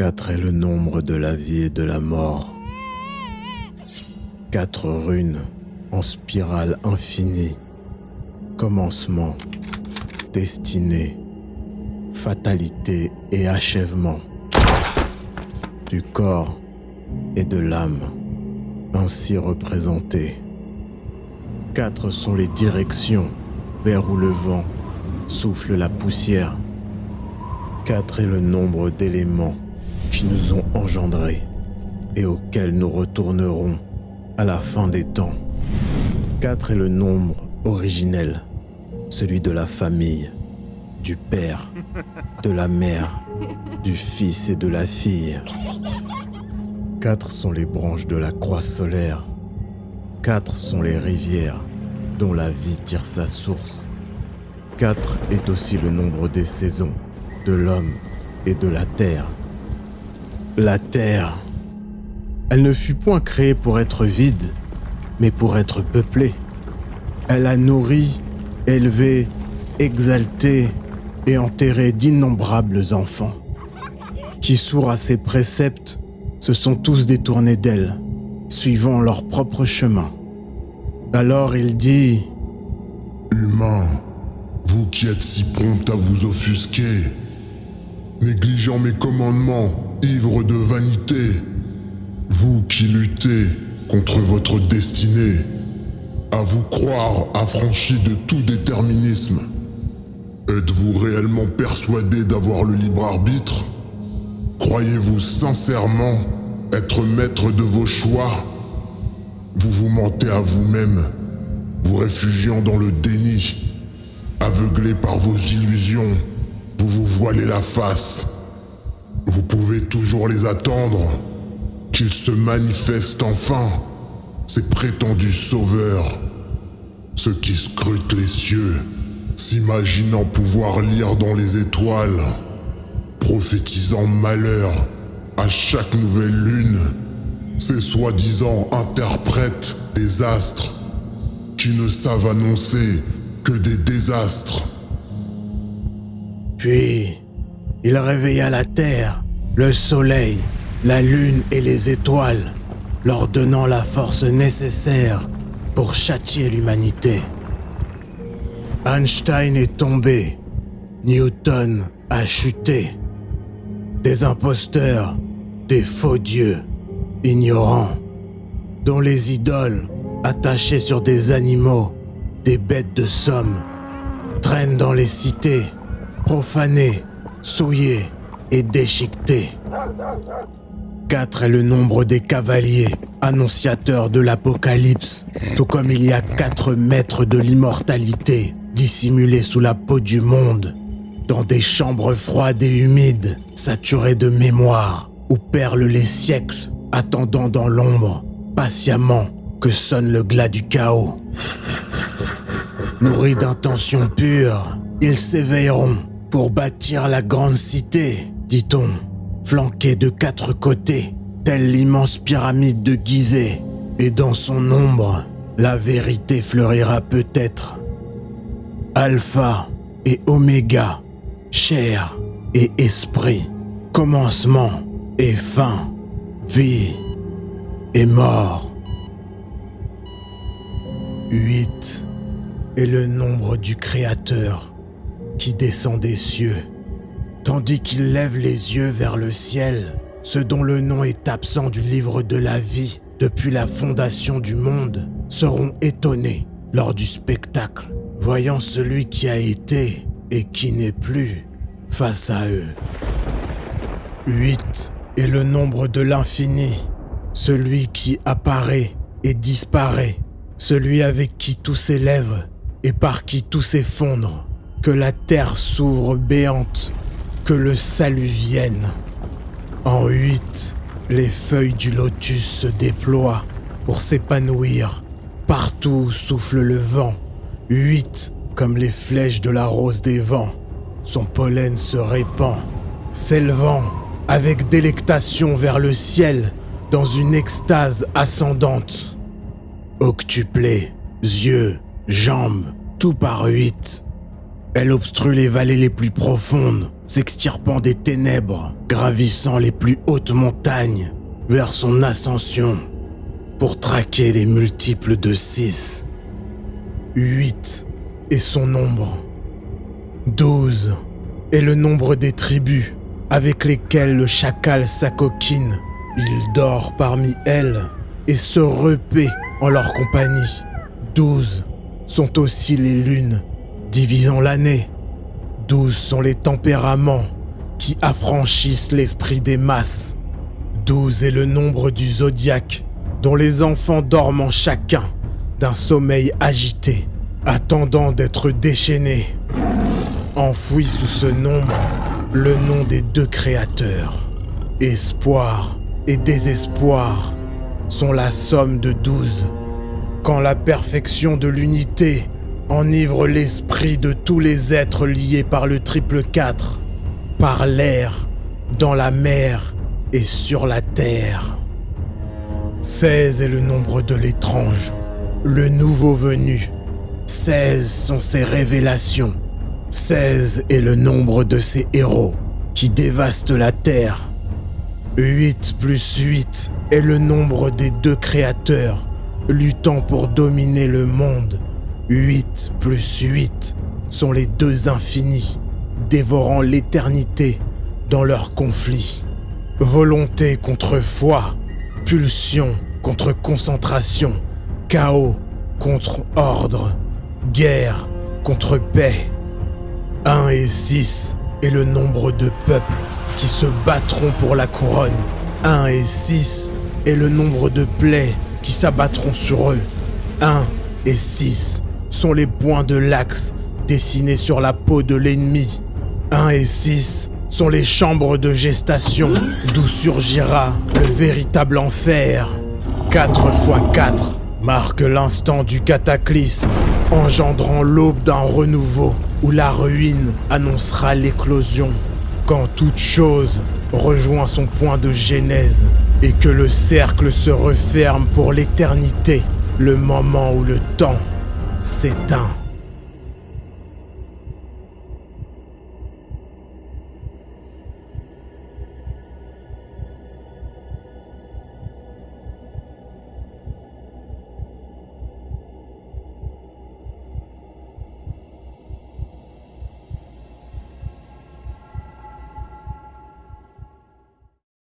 4 est le nombre de la vie et de la mort. 4 runes en spirale infinie. Commencement, destinée, fatalité et achèvement. Du corps et de l'âme, ainsi représentés. 4 sont les directions vers où le vent souffle la poussière. 4 est le nombre d'éléments qui nous ont engendrés et auxquels nous retournerons à la fin des temps. 4 est le nombre originel, celui de la famille, du père, de la mère, du fils et de la fille. 4 sont les branches de la croix solaire. 4 sont les rivières dont la vie tire sa source. 4 est aussi le nombre des saisons, de l'homme et de la terre. La terre, elle ne fut point créée pour être vide, mais pour être peuplée. Elle a nourri, élevé, exalté et enterré d'innombrables enfants, qui, sourds à ses préceptes, se sont tous détournés d'elle, suivant leur propre chemin. Alors il dit : Humains, vous qui êtes si prompts à vous offusquer, négligeant mes commandements, ivres de vanité, vous qui luttez contre votre destinée, à vous croire affranchis de tout déterminisme, êtes-vous réellement persuadés d'avoir le libre arbitre ? Croyez-vous sincèrement être maître de vos choix ? Vous vous mentez à vous-même, vous réfugiant dans le déni. Aveuglés par vos illusions, vous vous voilez la face. Vous pouvez toujours les attendre, qu'ils se manifestent enfin, ces prétendus sauveurs, ceux qui scrutent les cieux, s'imaginant pouvoir lire dans les étoiles, prophétisant malheur à chaque nouvelle lune, ces soi-disant interprètes des astres, qui ne savent annoncer que des désastres. Puis, il réveilla la terre, le soleil, la lune et les étoiles, leur donnant la force nécessaire pour châtier l'humanité. Einstein est tombé, Newton a chuté. Des imposteurs, des faux dieux, ignorants, dont les idoles, attachées sur des animaux, des bêtes de somme, traînent dans les cités, profanées, souillées et déchiquetées. 4 est le nombre des cavaliers, annonciateurs de l'apocalypse, tout comme il y a 4 maîtres de l'immortalité, dissimulés sous la peau du monde, dans des chambres froides et humides, saturées de mémoire, où perlent les siècles, attendant dans l'ombre, patiemment, que sonne le glas du chaos. Nourris d'intentions pures, ils s'éveilleront pour bâtir la grande cité, dit-on, flanquée de 4 côtés, telle l'immense pyramide de Gizeh, et dans son ombre, la vérité fleurira peut-être. Alpha et Oméga, chair et esprit, commencement et fin, vie et mort. 8 est le nombre du Créateur qui descend des cieux, tandis qu'il lève les yeux vers le ciel, ceux dont le nom est absent du livre de la vie depuis la fondation du monde seront étonnés lors du spectacle, voyant celui qui a été et qui n'est plus face à eux. 8 est le nombre de l'infini, celui qui apparaît et disparaît, celui avec qui tout s'élève et par qui tout s'effondre, que la terre s'ouvre béante, que le salut vienne. En 8, les feuilles du lotus se déploient pour s'épanouir, partout où souffle le vent. 8, comme les flèches de la rose des vents, son pollen se répand, s'élevant avec délectation vers le ciel dans une extase ascendante. Octuplée, yeux, jambes, tout par 8. Elle obstrue les vallées les plus profondes, s'extirpant des ténèbres gravissant les plus hautes montagnes vers son ascension pour traquer les multiples de 6. 8 est son nombre. 12 est le nombre des tribus avec lesquelles le chacal s'acoquine. Il dort parmi elles et se repaît en leur compagnie. 12 sont aussi les lunes divisant l'année. 12 sont les tempéraments qui affranchissent l'esprit des masses. 12 est le nombre du zodiaque dont les enfants dorment en chacun d'un sommeil agité, attendant d'être déchaînés. Enfoui sous ce nombre, le nom des deux créateurs. Espoir et désespoir sont la somme de 12. Quand la perfection de l'unité enivre l'esprit de tous les êtres liés par le triple 4, par l'air, dans la mer et sur la terre. 16 est le nombre de l'étrange, le nouveau venu. 16 sont ses révélations. 16 est le nombre de ses héros qui dévastent la terre. 8 plus 8 est le nombre des deux créateurs luttant pour dominer le monde. 8 plus 8 sont les deux infinis dévorant l'éternité dans leur conflit. Volonté contre foi, pulsion contre concentration, chaos contre ordre, guerre contre paix. 1 et 6 est le nombre de peuples qui se battront pour la couronne. 1 et 6 est le nombre de plaies qui s'abattront sur eux. 1 et 6 sont les points de l'axe dessinés sur la peau de l'ennemi. 1 et 6 sont les chambres de gestation d'où surgira le véritable enfer. 4 x 4 marque l'instant du cataclysme, engendrant l'aube d'un renouveau où la ruine annoncera l'éclosion. Quand toute chose rejoint son point de genèse et que le cercle se referme pour l'éternité, le moment où le temps s'éteint.